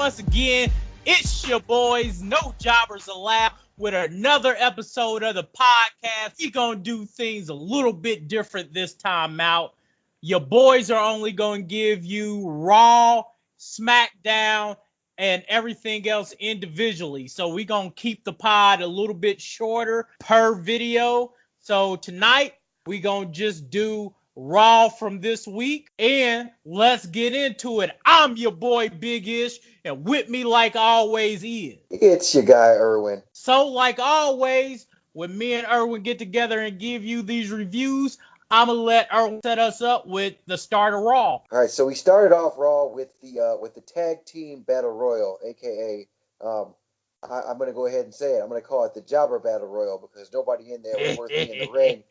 once again, it's your boys, No Jobbers Allowed, with another episode of the podcast. We're going to do things a little bit different this time out. Your boys are only going to give you Raw, SmackDown, and everything else individually. So we're going to keep the pod a little bit shorter per video. So tonight, we're going to just do Raw from this week, and let's get into it. I'm your boy Big Ish, and with me like always is it's your guy Erwin. So like always, when me and Erwin get together and give you these reviews, I'm gonna let Erwin set us up with the start of Raw. All right, so we started off Raw with the tag team battle royal, aka I'm going to go ahead and say it. I'm going to call it the Jobber Battle Royal because nobody in there was worth being in the ring.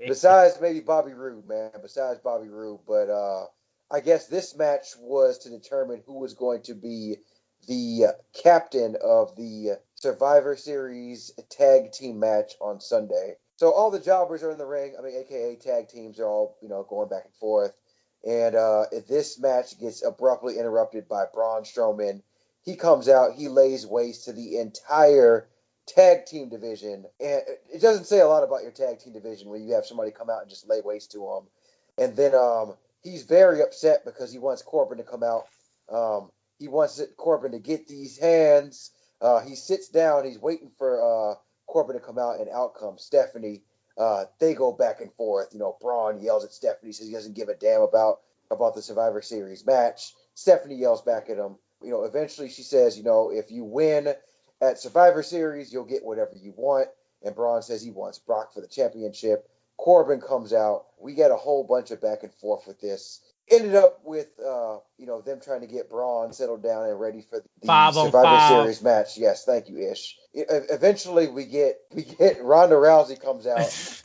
Besides maybe Bobby Roode, man. Besides Bobby Roode. But I guess this match was to determine who was going to be the captain of the Survivor Series tag team match on Sunday. So all the jobbers are in the ring. I mean, a.k.a. tag teams are all, going back and forth. And this match gets abruptly interrupted by Braun Strowman. He comes out, he lays waste to the entire tag team division. And it doesn't say a lot about your tag team division when you have somebody come out and just lay waste to them. And then he's very upset because he wants Corbin to come out. He wants Corbin to get these hands. He sits down, he's waiting for Corbin to come out, and out comes Stephanie. They go back and forth. Braun yells at Stephanie, says he doesn't give a damn about the Survivor Series match. Stephanie yells back at him. Eventually she says, if you win at Survivor Series, you'll get whatever you want. And Braun says he wants Brock for the championship. Corbin comes out. We get a whole bunch of back and forth with this. Ended up with, them trying to get Braun settled down and ready for the Survivor Series match. Yes, thank you, Ish. Eventually we get Ronda Rousey comes out.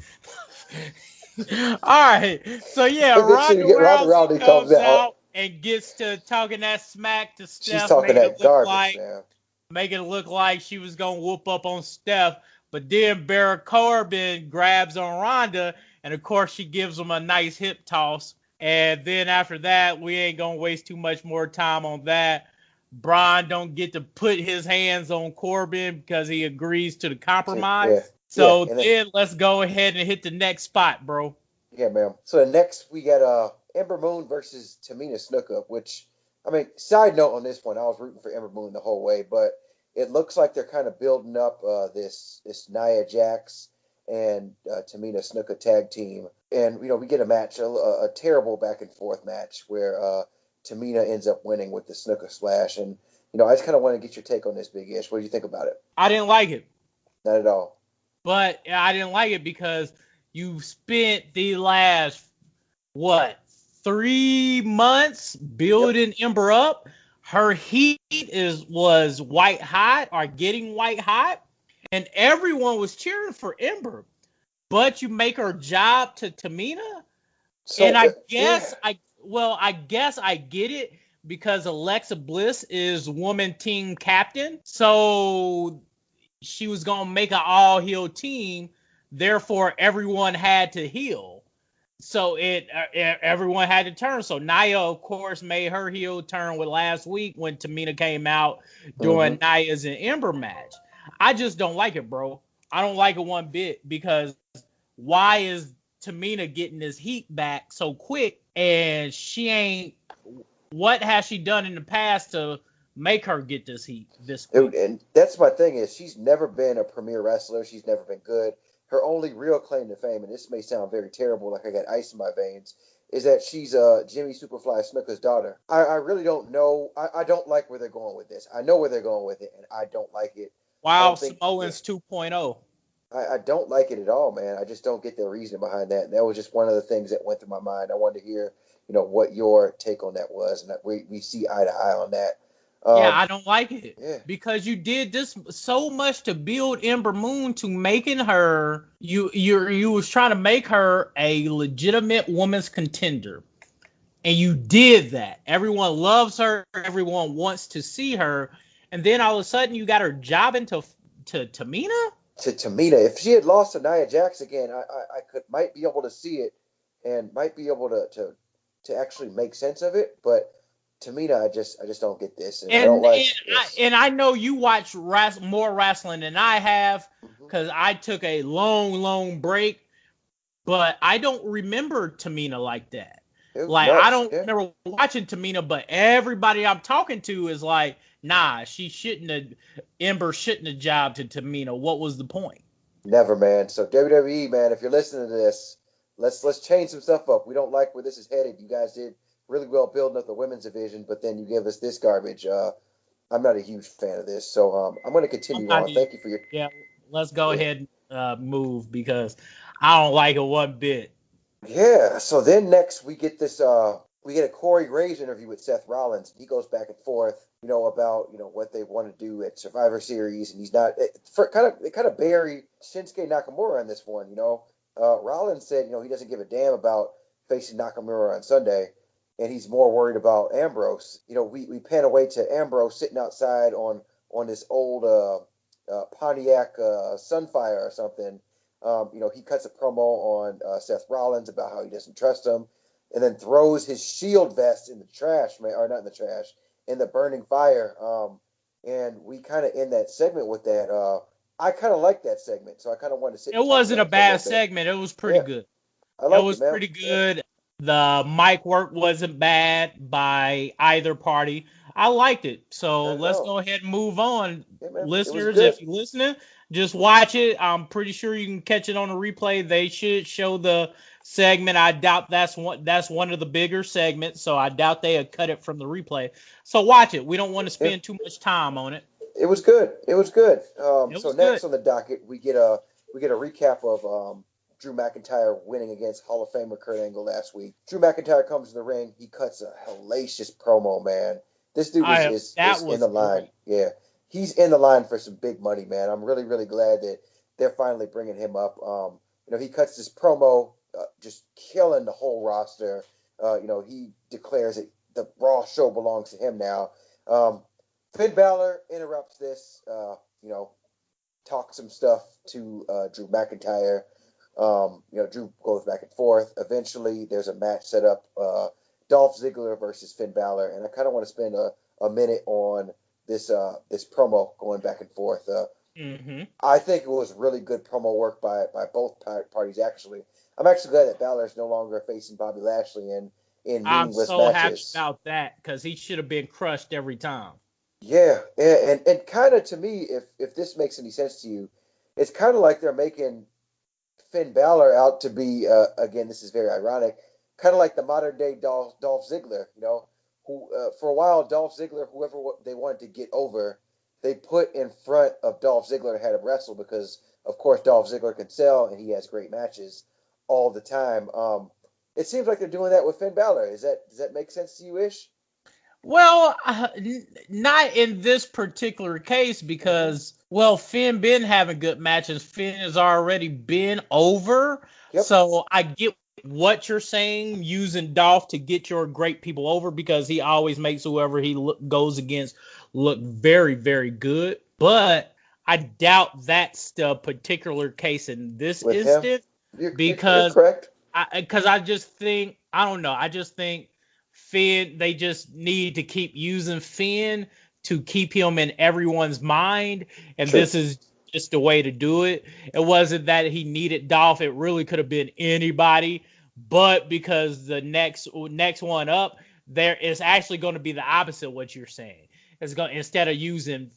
All right. So, yeah, Ronda Rousey comes out and gets to talking that smack to Steph. She's talking that garbage, man. Make it look like she was going to whoop up on Steph. But then Baron Corbin grabs on Ronda, and of course she gives him a nice hip toss. And then after that, we ain't going to waste too much more time on that. Braun don't get to put his hands on Corbin because he agrees to the compromise. Yeah. So then let's go ahead and hit the next spot, bro. Yeah, man. So next we got Ember Moon versus Tamina Snuka, which, side note on this one, I was rooting for Ember Moon the whole way, but it looks like they're kind of building up this Nia Jax and Tamina Snuka tag team. And, we get a match, a terrible back and forth match where Tamina ends up winning with the Snuka splash. And, I just kind of want to get your take on this, Big Ish. What do you think about it? I didn't like it. Not at all. But I didn't like it because you spent the last, 3 months building Ember up. Her heat was white hot or getting white hot, and everyone was cheering for Ember. But you make her job to Tamina, and I guess I get it because Alexa Bliss is woman team captain, so she was gonna make an all heel team. Therefore, everyone had to heel. So everyone had to turn. So Nia, of course, made her heel turn with last week when Tamina came out during Nia's and Ember match. I just don't like it, bro. I don't like it one bit because why is Tamina getting this heat back so quick and she ain't? What has she done in the past to make her get this heat this quick? And that's my thing is she's never been a premier wrestler. She's never been good. Her only real claim to fame, and this may sound very terrible, like I got ice in my veins, is that she's Jimmy Superfly Snuka's daughter. I really don't know. I don't like where they're going with this. I know where they're going with it, and I don't like it. Wow, Samoans 2.0. I don't like it at all, man. I just don't get the reason behind that. And that was just one of the things that went through my mind. I wanted to hear, what your take on that was, and we see eye to eye on that. I don't like it because you did this so much to build Ember Moon to making her. You was trying to make her a legitimate woman's contender, and you did that. Everyone loves her. Everyone wants to see her, and then all of a sudden you got her jobbing to Tamina. To Tamina, if she had lost to Nia Jax again, I might be able to see it, and might be able to actually make sense of it, but. Tamina, I just don't get this, and I don't And like this. I know you watch more wrestling than I have Hmm. because I took a long break, but I don't remember Tamina like that. It was Like I nuts. don't Yeah, remember watching Tamina, but everybody I'm talking to is like, nah, she shouldn't have. Ember shouldn't have jobbed to Tamina. What was the point? never, man. So WWE, man, if you're listening to this, let's change some stuff up. We don't like where this is headed. You guys did really well building up the women's division, but then you give us this garbage. I'm not a huge fan of this, so I'm going to I'm continue not on. even. Thank you for your Yeah, let's go yeah. ahead and move because I don't like it one bit. Yeah. So then next we get this we get a Corey Graves interview with Seth Rollins. He goes back and forth, about what they want to do at Survivor Series, and he's not they kind of bury Shinsuke Nakamura on this one. Rollins said he doesn't give a damn about facing Nakamura on Sunday, and he's more worried about Ambrose. We pan away to Ambrose sitting outside on this old Pontiac Sunfire or something. He cuts a promo on Seth Rollins about how he doesn't trust him, and then throws his shield vest in the trash, man, or not in the trash, in the burning fire. And we kind of end that segment with that. I kind of like that segment, so I kind of want to sit It and talk wasn't a about it for a little bad bit. segment. It was pretty Yeah, good. I It liked it, was man. pretty Yeah, good. The mic work wasn't bad by either party. I liked it. So not at let's all. go ahead and move on. Yeah, man, it was Listeners, good. if you're listening, just watch it. I'm pretty sure you can catch it on a replay. They should show the segment. I doubt that's one of the bigger segments, so I doubt they had cut it from the replay. So watch it. We don't want to Yeah, spend too much time on it. it was good. It was good. It So was good. next on the docket, we get a recap of Drew McIntyre winning against Hall of Famer Kurt Angle last week. Drew McIntyre comes to the ring. He cuts a hellacious promo, man. This dude That is in was the line. great. Yeah, he's in the line for some big money, man. I'm really really glad that they're finally bringing him up. He cuts this promo, just killing the whole roster. He declares that the Raw show belongs to him now. Finn Balor interrupts this, talks some stuff to Drew McIntyre. Drew goes back and forth. Eventually, there's a match set up: Dolph Ziggler versus Finn Balor, and I kind of want to spend a minute on this promo going back and forth. Hmm. I think it was really good promo work by both parties. Actually, I'm actually glad that Balor is no longer facing Bobby Lashley in I'm meaningless so happy matches. about that because he should have been crushed every time. Yeah, and kind of to me, if this makes any sense to you, it's kind of like they're making Finn Balor out to be again. This is very ironic, kind of like the modern day Dolph Ziggler. Who for a while Dolph Ziggler, whoever they wanted to get over, they put in front of Dolph Ziggler and had him wrestle because, of course, Dolph Ziggler can sell and he has great matches all the time. It seems like they're doing that with Finn Balor. Does that make sense to you, Ish? Well, not in this particular case Mm-hmm. because, well, Finn been having good matches. Finn has already been over, Yep. so I get what you're saying, using Dolph to get your great people over because he always makes whoever he goes against look very, very good. But I doubt that's the particular case in this With him, instance you're because correct. I just think I don't know. I just think Finn. They just need to keep using Finn to keep him in everyone's mind, and True. this is just the way to do it. It wasn't that he needed Dolph. It really could have been anybody, but because the next one up, there is actually going to be the opposite of what you're saying. It's going instead of using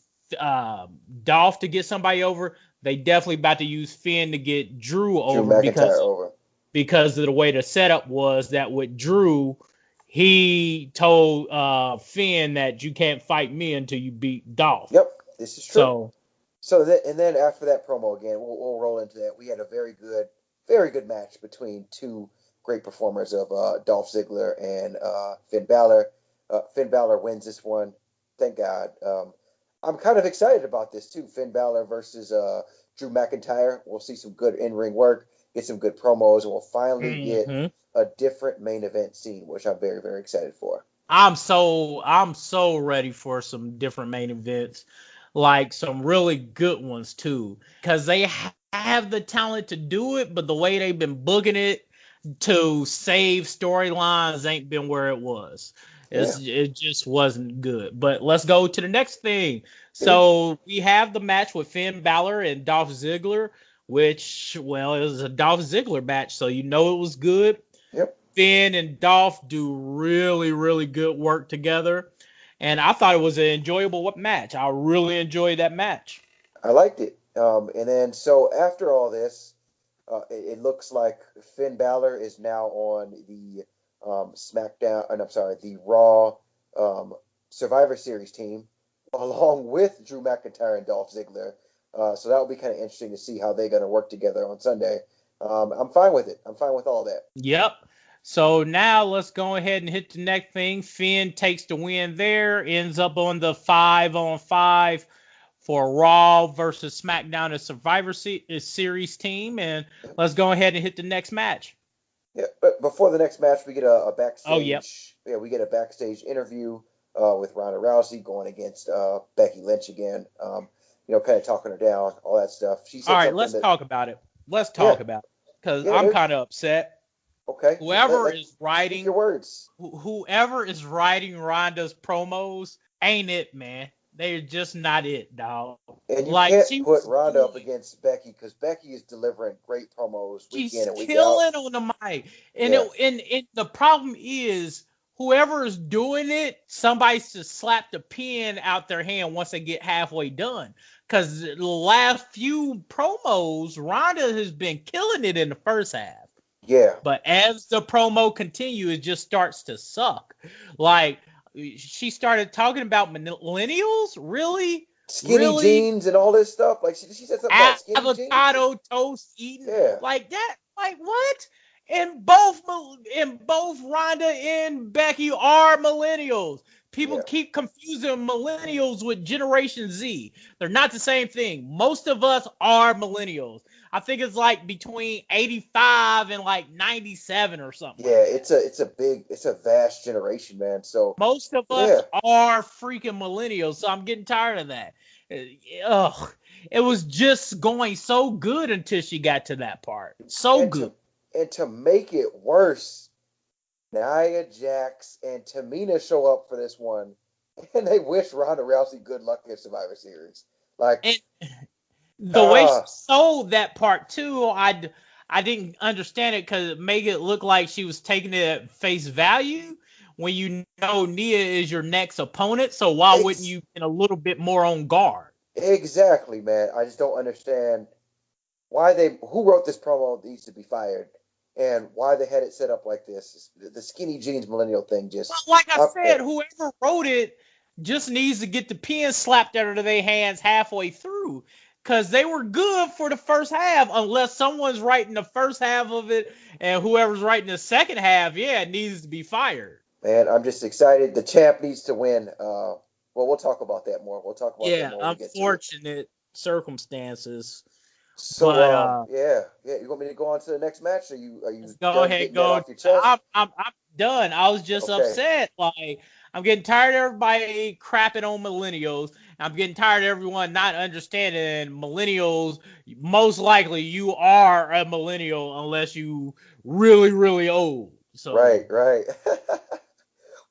Dolph to get somebody over, they definitely about to use Finn to get Drew Drew over McIntyre over. because of the way the setup was that with Drew, he told Finn that you can't fight me until you beat Dolph. Yep, this is true. So And then after that promo again, we'll roll into that. We had a very good match between two great performers of Dolph Ziggler and Finn Balor. Finn Balor wins this one, thank God. I'm kind of excited about this too. Finn Balor versus Drew McIntyre. We'll see some good in-ring work, get some good promos, and we'll finally get mhm. a different main event scene, which I'm very very excited for. I'm so ready for some different main events, like some really good ones too, because they have the talent to do it, but the way they've been booking it, to save storylines ain't been where it was. It just wasn't good. But let's go to the next thing. So we have the match with Finn Balor and Dolph Ziggler, which, well, it was a Dolph Ziggler match, so you know it was good. Yep. Finn and Dolph do really, really good work together. And I thought it was an enjoyable match. I really enjoyed that match. I liked it. And then, so after all this, it looks like Finn Balor is now on the SmackDown, and I'm sorry, the Raw Survivor Series team, along with Drew McIntyre and Dolph Ziggler. So that will be kind of interesting to see how they're going to work together on Sunday. I'm fine with it. I'm fine with all that. Yep. So now let's go ahead and hit the next thing. Finn takes the win there, ends up on the 5-on-5 for Raw versus SmackDown as Survivor Series team. And let's go ahead and hit the next match. Yeah, but before the next match, we get a backstage. Oh, yep. Yeah, we get a backstage interview with Ronda Rousey going against Becky Lynch again. Kind of talking her down, all that stuff. She said, all right, let's talk about it. Let's talk about it because I'm kind of upset. Okay. Whoever is writing your words, whoever is writing Ronda's promos ain't it, man. They're just not it, dog. And you can't put Ronda up against Becky because Becky is delivering great promos week in and week out. She's killing on the mic. And the problem is, whoever is doing it, somebody's to slap the pen out their hand once they get halfway done. Because the last few promos, Ronda has been killing it in the first half. Yeah. But as the promo continues, it just starts to suck. Like, she started talking about millennials? Really? Skinny jeans and all this stuff? Like, she said something about skinny jeans? Avocado toast eating? Yeah. Like that? Like, what? And both Ronda and Becky are millennials. People keep confusing millennials with Generation Z. They're not the same thing. Most of us are millennials. I think it's like between 85 and like 97 or something. Yeah, it's a vast generation, man. So most of us are freaking millennials. So I'm getting tired of that. Ugh. It was just going so good until she got to that part. So good. And to make it worse, Nia Jax and Tamina show up for this one, and they wish Ronda Rousey good luck in Survivor Series. Like, the way she sold that part too, I didn't understand it because it made it look like she was taking it at face value when you know Nia is your next opponent. So why wouldn't you be a little bit more on guard? Exactly, man. I just don't understand who wrote this promo needs to be fired. And why they had it set up like this. The skinny jeans millennial thing just... Well, like I said, whoever wrote it just needs to get the pen slapped out of their hands halfway through. Because they were good for the first half, unless someone's writing the first half of it, and whoever's writing the second half, it needs to be fired. Man, I'm just excited. The champ needs to win. Well, we'll talk about that more. We'll talk about that more when we get to it. Unfortunate circumstances. So you want me to go on to the next match? Are you go ahead, go. I'm done. I was just upset. Like, I'm getting tired of everybody crapping on millennials. I'm getting tired of everyone not understanding millennials. Most likely, you are a millennial unless you really, really old. So right.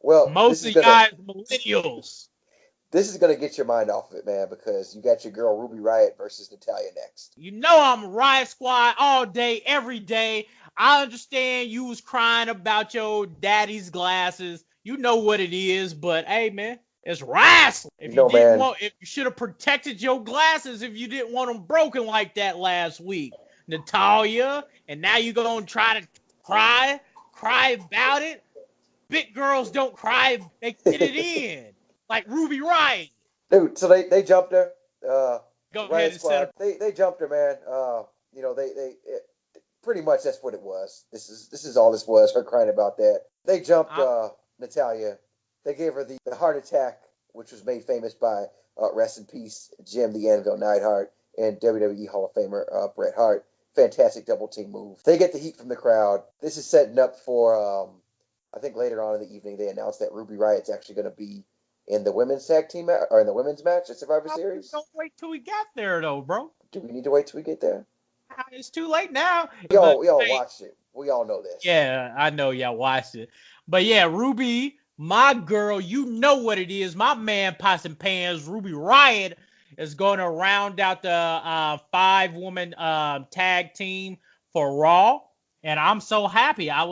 Well, most of you guys millennials. This is going to get your mind off of it, man, because you got your girl Ruby Riott versus Natalya next. You know I'm Riott Squad all day, every day. I understand you was crying about your daddy's glasses. You know what it is, but hey, man, it's wrestling. If you should have protected your glasses if you didn't want them broken like that last week, Natalya, and now you gonna try to cry about it. Big girls don't cry; they get it in. Like Ruby Riott. Dude, so they jumped her. Go ahead and set up. They jumped her, man. They pretty much that's what it was. This is all this was, her crying about that. They jumped Natalya. They gave her the heart attack, which was made famous by rest in peace, Jim the Anvil Neidhart and WWE Hall of Famer Bret Hart. Fantastic double team move. They get the heat from the crowd. This is setting up for I think later on in the evening they announced that Ruby Riott's actually going to be in the women's tag team or in the women's match at Survivor Series. Don't wait till we get there, though, bro. Do we need to wait till we get there? It's too late now. We all watched it. We all know this. Yeah, I know y'all watched it. But yeah, Ruby, my girl, you know what it is. My man, Pots and Pans, Ruby Riott, is going to round out the 5-woman tag team for Raw. And I'm so happy. I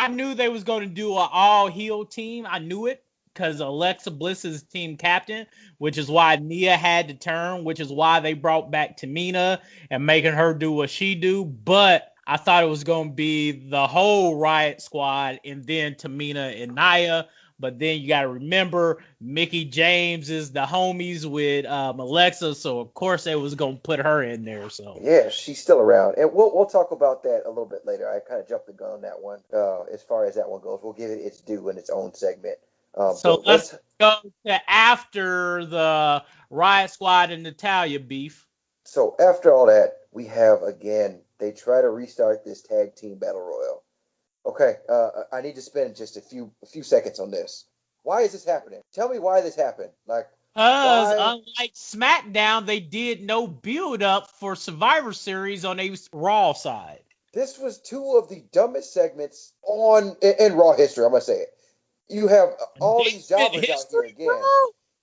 knew they was going to do an all-heel team. I knew it because Alexa Bliss is team captain, which is why Nia had to turn, which is why they brought back Tamina and making her do what she do. But I thought it was going to be the whole Riott Squad and then Tamina and Nia. But then you got to remember, Mickie James is the homies with Alexa, so of course they was going to put her in there. So yeah, she's still around, and we'll talk about that a little bit later. I kind of jumped the gun on that one. As far as that one goes, we'll give it its due in its own segment. so let's go to after the Riott Squad and Natalya beef. So after all that, we have again. They try to restart this tag team battle royal. Okay, I need to spend just a few seconds on this. Why is this happening? Tell me why this happened. Like, Because why? unlike SmackDown, they did no build up for Survivor Series on a Raw side. This was two of the dumbest segments in Raw history. I'm gonna say it. You have all these jobbers out here again. Bro?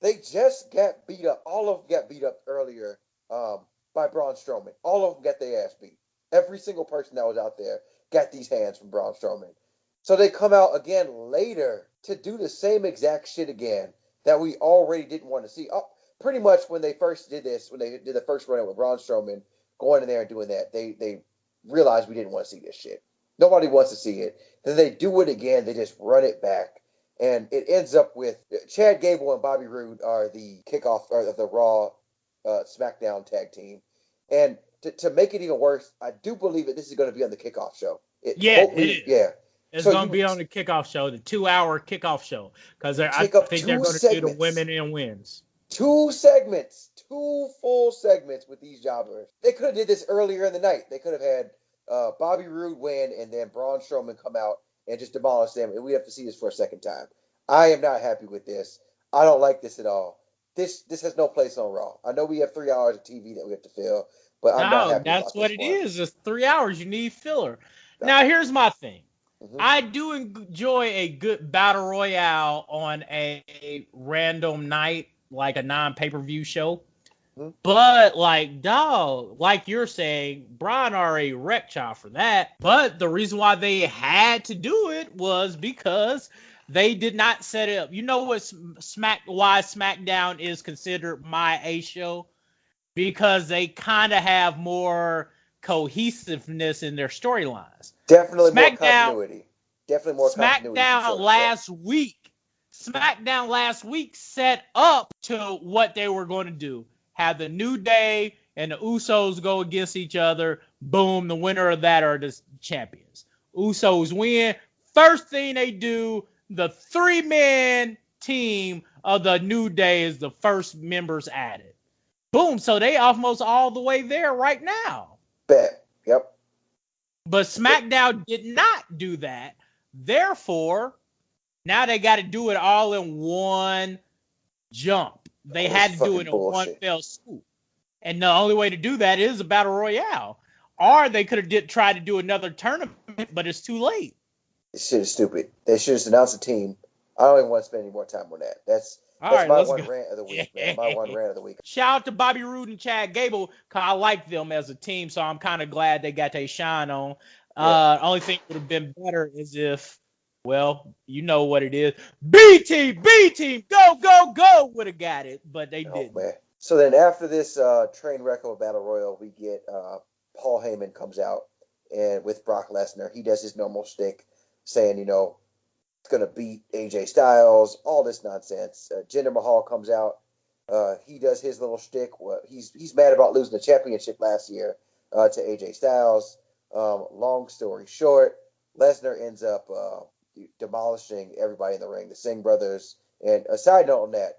They just got beat up. All of them got beat up earlier by Braun Strowman. All of them got their ass beat. Every single person that was out there got these hands from Braun Strowman. So they come out again later to do the same exact shit again that we already didn't want to see. Pretty much when they first did this, when they did the first run with Braun Strowman, going in there and doing that, they realized we didn't want to see this shit. Nobody wants to see it. Then they do it again. They just run it back. And it ends up with Chad Gable and Bobby Roode are the kickoff of the Raw SmackDown tag team. And to make it even worse, I do believe that this is going to be on the kickoff show. It is. Yeah. It's going to be on the kickoff show, the 2-hour kickoff show, because I think they're going to do the women and wins. 2 segments, 2 full segments with these jobbers. They could have did this earlier in the night. They could have had Bobby Roode win and then Braun Strowman come out and just demolish them, and we have to see this for a second time. I am not happy with this. I don't like this at all. This has no place on Raw. I know we have 3 hours of TV that we have to fill, but I'm not happy that's about what this it one. is. It's 3 hours. You need filler. Now, here's my thing. Mm-hmm. I do enjoy a good battle royale on a random night, like a non-pay-per-view show. Mm-hmm. But, like, dog, like you're saying, Braun are a wreck child for that. But the reason why they had to do it was because they did not set it up. You know why SmackDown is considered my A show? Because they kind of have more cohesiveness in their storylines. Definitely more continuity. SmackDown last week set up to what they were going to do. Have the New Day and the Usos go against each other. Boom, the winner of that are the champions. Usos win. First thing they do, the 3-man team of the New Day is the first members added. Boom, so they almost all the way there right now. Bet. Yep. But SmackDown did not do that. Therefore, now they got to do it all in one jump. They had to do it in one fell swoop. And the only way to do that is a battle royale. Or they could have tried to do another tournament, but it's too late. This shit is stupid. They should just announce a team. I don't even want to spend any more time on that. That's my one rant of the week, man. My one rant of the week. Shout out to Bobby Roode and Chad Gable, because I like them as a team, so I'm kind of glad they got their shine on. Only thing would have been better is if, well, you know what it is. B team, go would have got it, but they didn't. Man. So then after this train wreck of a battle royal, we get Paul Heyman comes out and with Brock Lesnar. He does his normal shtick saying, it's going to beat AJ Styles, all this nonsense. Jinder Mahal comes out. He does his little shtick. He's mad about losing the championship last year to AJ Styles. Long story short, Lesnar ends up demolishing everybody in the ring, the Singh brothers. And a side note on that,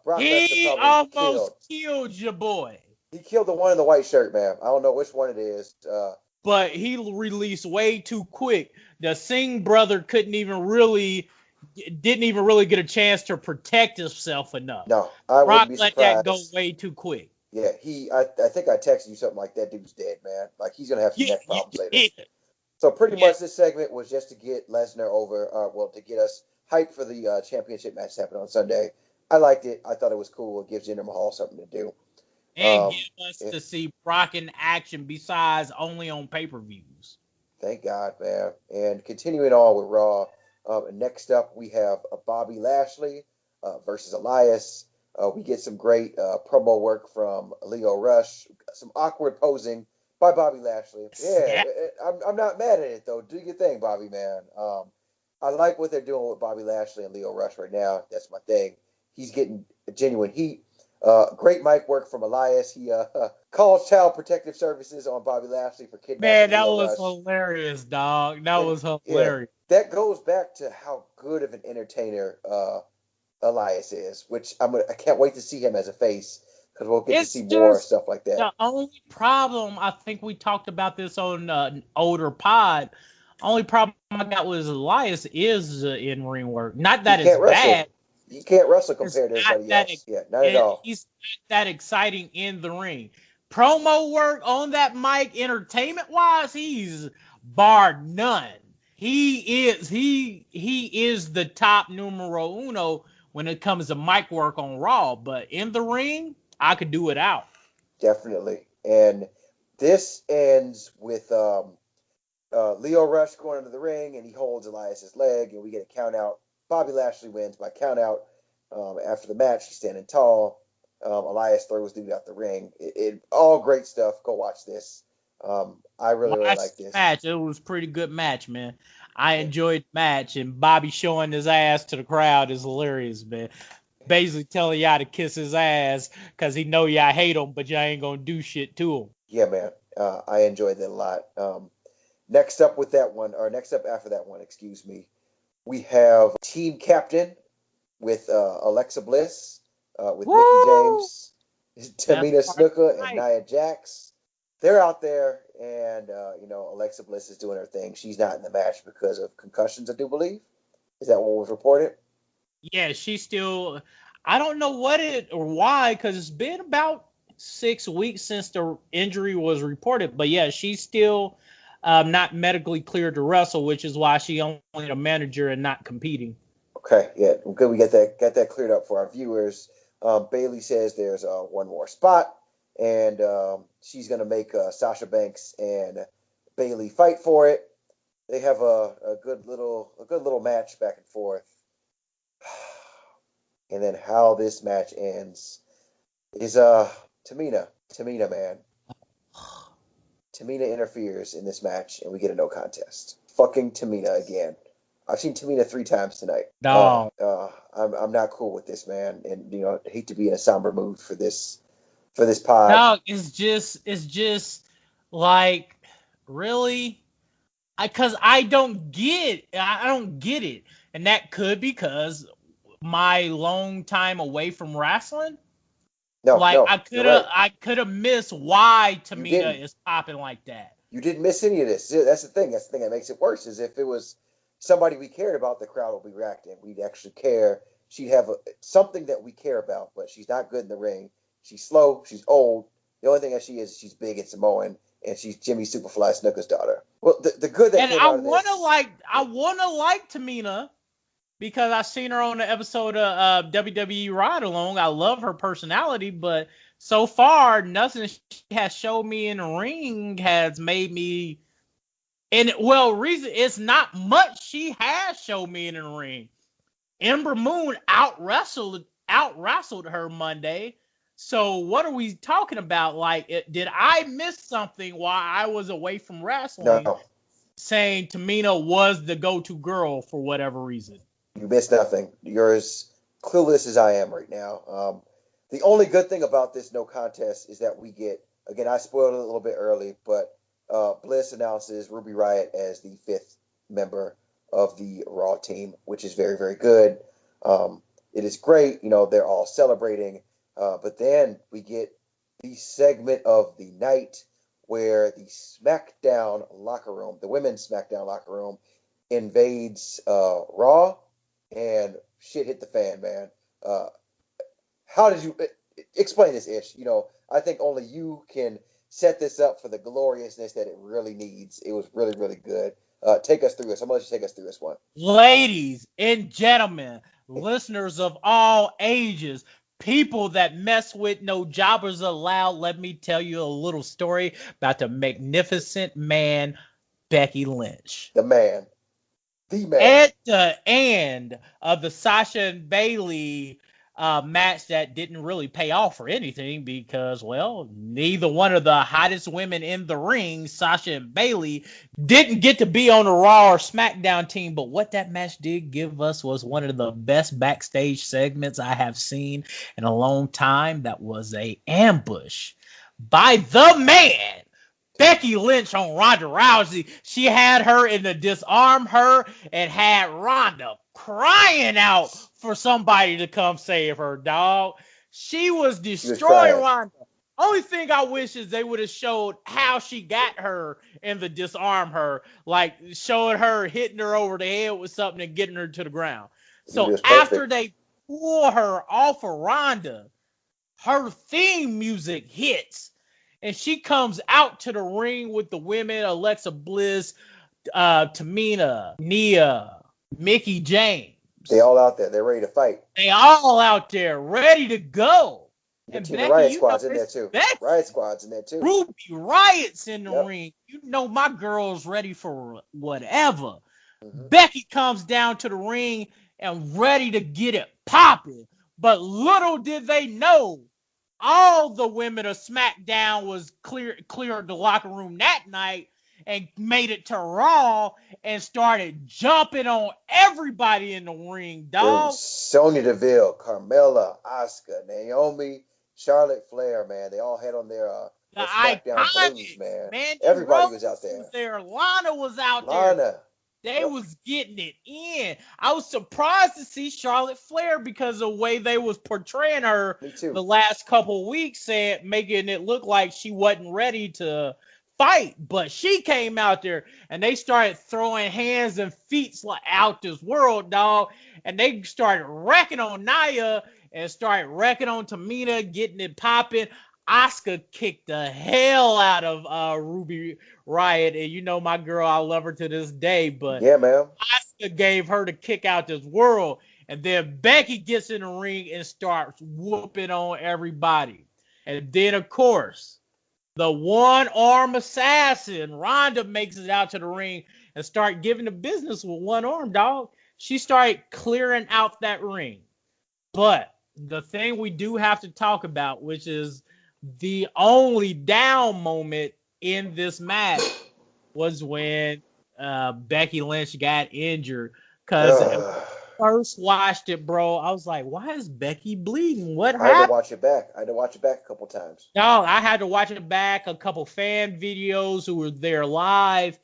Brock Lesnar probably almost killed your boy. He killed the one in the white shirt, man. I don't know which one it is. But he released way too quick. The Singh brother didn't even really get a chance to protect himself enough. No, I wouldn't be surprised. Brock let that go way too quick. Yeah, I think I texted you something like that dude's dead, man. Like he's gonna have some neck problems later. So pretty Yeah, much this segment was just to get Lesnar over, to get us hyped for the championship match happening on Sunday. I liked it. I thought it was cool. It gives Jinder Mahal something to do. and give us Yeah, to see Brock in action besides only on pay-per-views. thank God, man. And continuing on with Raw, next up we have Bobby Lashley versus Elias. We get some great promo work from Leo Rush, some awkward posing by Bobby Lashley. Yeah, Yeah. I'm not mad at it though. Do your thing, Bobby, man. I like what they're doing with Bobby Lashley and Leo Rush right now. That's my thing. He's getting genuine heat. Great mic work from Elias. He calls Child Protective Services on Bobby Lashley for Man, kidnapping that Leo was Rush. hilarious, dog. That And was yeah, hilarious. that goes back to how good of an entertainer Elias is, which I can't wait to see him as a face because we'll get to It's see more just stuff like that. the only problem. I think we talked about this on an older pod. Only problem I got with Elias is in ring work. Not He that it's can't wrestle. bad. He can't wrestle It's compared to not everybody that else. Yeah, not at all. he's not that exciting in the ring. Promo work on that mic, entertainment wise, he's bar none. He is the top numero uno when it comes to mic work on Raw. But in the ring, I could do it out. Definitely. And this ends with Leo Rush going into the ring and he holds Elias's leg and we get a count out. Bobby Lashley wins by count out. After the match, he's standing tall. Elias throws dude out the ring. All great stuff. Go watch this. I really, really Watch like the this. match. It was a pretty good match, man. I Yeah. enjoyed the match, and Bobby showing his ass to the crowd is hilarious, man. Basically telling y'all to kiss his ass because he know y'all hate him, but y'all ain't gonna do shit to him. Yeah, man. I enjoyed that a lot. Next up with that one, or next up after that one, excuse me, we have team captain with Alexa Bliss, with Mickey Woo! James, Best Tamina part of Snuka, the and night. Nia Jax. They're out there, and Alexa Bliss is doing her thing. She's not in the match because of concussions, I do believe. Is that what was reported? Yeah, she's still. I don't know what it or why, because it's been about 6 weeks since the injury was reported. But yeah, she's still not medically cleared to wrestle, which is why she only a manager and not competing. Okay, yeah, good. We got that cleared up for our viewers. Bailey says there's one more spot, and she's gonna make Sasha Banks and Bailey fight for it. They have a good little match back and forth, and then how this match ends is Tamina, man. Tamina interferes in this match, and we get a no contest. Fucking Tamina again. I've seen Tamina 3 times tonight. Dog. I'm not cool with this, man, and hate to be in a somber mood for this pod. Dog, it's just like really, because I don't get it, and that could be because my long time away from wrestling. No, Like no, I you're could have right. I could have missed why You Tamina didn't. is popping like that. You didn't miss any of this. That's the thing. That's the thing that makes it worse. Is if it was somebody we cared about, the crowd would be reacting. We'd actually care. She'd have something that we care about, but she's not good in the ring. She's slow. She's old. The only thing that she is she's big and Samoan, and she's Jimmy Superfly Snuka's daughter. Well, the good that And came I out of wanna this, like I wanna like Tamina because I seen her on the episode of WWE Ride Along. I love her personality, but so far nothing she has showed me in the ring has made me. And well, reason it's not much she has showed me in the ring. Ember Moon out wrestled her Monday. So what are we talking about? Like, did I miss something while I was away from wrestling? no, Saying Tamina was the go-to girl for whatever reason. you missed nothing. You're as clueless as I am right now. The only good thing about this no contest is that we get, again, I spoiled it a little bit early, but Bliss announces Ruby Riott as the 5th member of the Raw team, which is very, very good. It is great. They're all celebrating. But then we get the segment of the night where the SmackDown locker room, the women's SmackDown locker room, invades Raw, and shit hit the fan, man. How did you explain this, Ish? I think only you can set this up for the gloriousness that it really needs. It was really, really good. Take us through this. I'm going to let you take us through this one. Ladies and gentlemen, listeners of all ages, people that mess with no jobbers allowed, let me tell you a little story about the magnificent man, Becky Lynch. The man. At the end of the Sasha and Bailey match that didn't really pay off for anything because, well, neither one of the hottest women in the ring, Sasha and Bailey, didn't get to be on the Raw or SmackDown team. But what that match did give us was one of the best backstage segments I have seen in a long time. That was a ambush by the man, Becky Lynch, on Ronda Rousey. She had her in the disarm her and had Ronda crying out for somebody to come save her, dog. She was destroying Ronda. Only thing I wish is they would have showed how she got her in the disarm her, like showing her hitting her over the head with something and getting her to the ground. So after they pull her off of Ronda, her theme music hits. And she comes out to the ring with the women, Alexa Bliss, Tamina, Nia, Mickie James. They all out there. They're ready to fight. They all out there, ready to go. And Becky, Riott Squad's in there too. Riott Squad's in there too. Ruby Riott's in the ring. You know my girl's ready for whatever. Mm-hmm. Becky comes down to the ring and ready to get it popping. But little did they know, all the women of SmackDown was cleared the locker room that night and made it to Raw and started jumping on everybody in the ring, dog. Sonya Deville, Carmella, Asuka, Naomi, Charlotte Flair, man. They all had on their SmackDown blues, man. Everybody was out there. Lana was out there. They was getting it in. I was surprised to see Charlotte Flair because of the way they was portraying her the last couple of weeks, making it look like she wasn't ready to fight. But she came out there and they started throwing hands and feet out this world, dog. And they started wrecking on Nia and started wrecking on Tamina, getting it popping. Asuka kicked the hell out of Ruby Riott, and you know my girl, I love her to this day, but yeah, man, Asuka gave her the kick out this world, and then Becky gets in the ring and starts whooping on everybody. And then, of course, the one-arm assassin, Ronda, makes it out to the ring and start giving the business with one arm, dog. She started clearing out that ring. But the thing we do have to talk about, which is the only down moment in this match, was when Becky Lynch got injured. Because when I first watched it, bro, I was like, why is Becky bleeding? What happened? I had to watch it back. A couple times. No, I had to watch it back. A couple fan videos who were there live.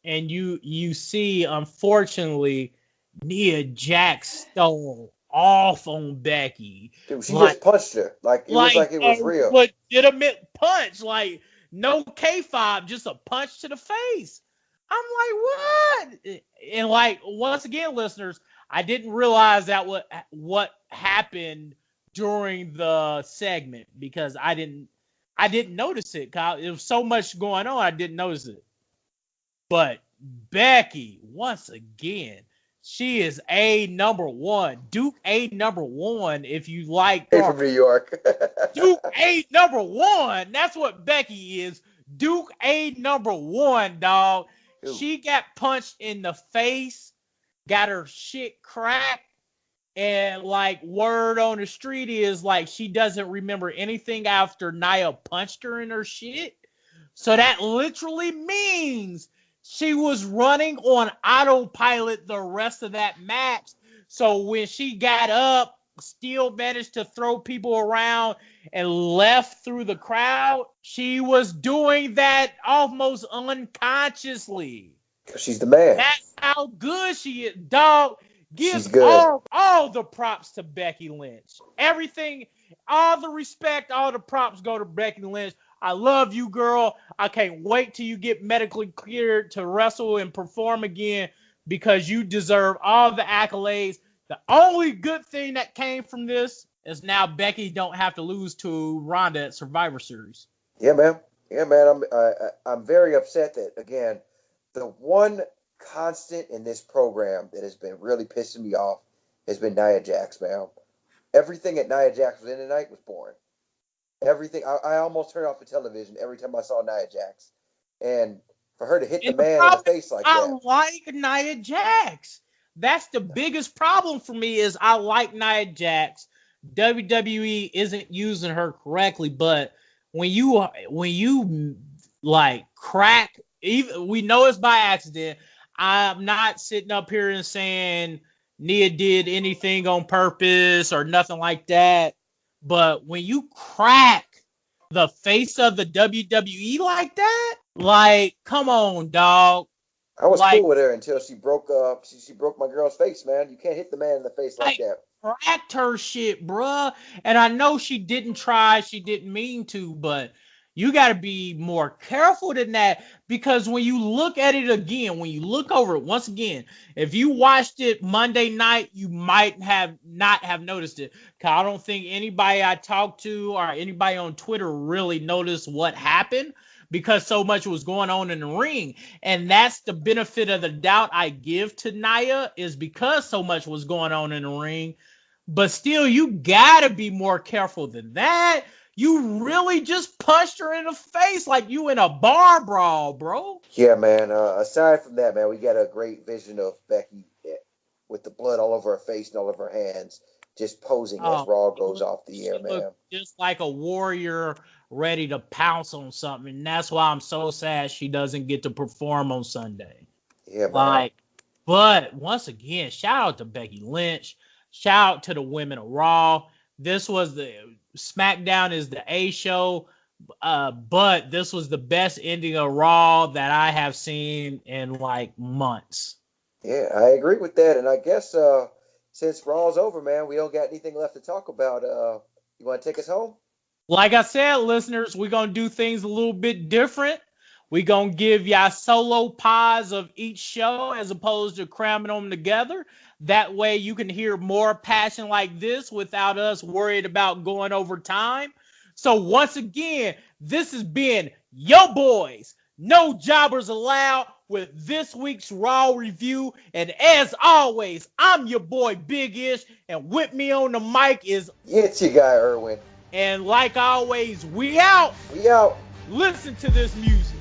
And you see, unfortunately, Nia Jax stole off on Becky. Dude, she just punched her. It was like it was real. Legitimate punch. Like, no kayfabe, just a punch to the face. I'm like, what? And once again, listeners, I didn't realize that what happened during the segment because I didn't notice it. There was so much going on, I didn't notice it. But Becky, once again, she is number one. Duke number one, if you like. Hey, from New York. Duke number one. That's what Becky is. Duke number one, dog. Ooh. She got punched in the face, got her shit cracked, and word on the street is she doesn't remember anything after Nia punched her in her shit. So that literally means she was running on autopilot the rest of that match. So when she got up, still managed to throw people around and left through the crowd, she was doing that almost unconsciously. She's the man. That's how good she is, dog. Give all the props to Becky Lynch. Everything, all the respect, all the props go to Becky Lynch. I love you, girl. I can't wait till you get medically cleared to wrestle and perform again because you deserve all the accolades. The only good thing that came from this is now Becky don't have to lose to Ronda at Survivor Series. Yeah, man. Yeah, man, I'm very upset that again, the one constant in this program that has been really pissing me off has been Nia Jax, man. Everything that Nia Jax was in tonight was boring. Everything I almost turned off the television every time I saw Nia Jax, and for her to hit the And the man in the problem is face like I that. like Nia Jax. That's the biggest problem for me is I like Nia Jax. WWE isn't using her correctly, but when you like crack, even we know it's by accident. I'm not sitting up here and saying Nia did anything on purpose or nothing like that. But when you crack the face of the WWE like that, like, come on, dog. I was Like, cool with her until she broke she broke my girl's face, man. You can't hit the man in the face like like that. cracked her shit, bruh. And I know she didn't try, she didn't mean to, but you got to be more careful than that because when you look at it again, when you look over it once again, if you watched it Monday night, you might have not have noticed it. Cause I don't think anybody I talked to or anybody on Twitter really noticed what happened because so much was going on in the ring. And that's the benefit of the doubt I give to Nia is because so much was going on in the ring. But still, you gotta be more careful than that. You really just punched her in the face like you in a bar brawl, bro. Yeah, man. Aside from that, man, we got a great vision of Becky with the blood all over her face and all over her hands, just posing as Oh, Raw goes off the air, she looked man. just like a warrior ready to pounce on something. And that's why I'm so sad she doesn't get to perform on Sunday. Yeah, man. Like, but once again, shout out to Becky Lynch. Shout out to the women of Raw. This was the SmackDown is the A show, but this was the best ending of Raw that I have seen in like months. Yeah, I agree with that. And I guess since Raw's over, man, we don't got anything left to talk about. You want to take us home? Like I said, listeners, we're gonna do things a little bit different. We're gonna give y'all solo pods of each show as opposed to cramming them together. That way you can hear more passion like this without us worried about going over time. So once again, this has been Yo Boys, No Jobbers Allowed with this week's Raw review. And as always, I'm your boy Big Ish, and with me on the mic is It's your guy, Irwin. and like always, we out. We out. Listen to this music.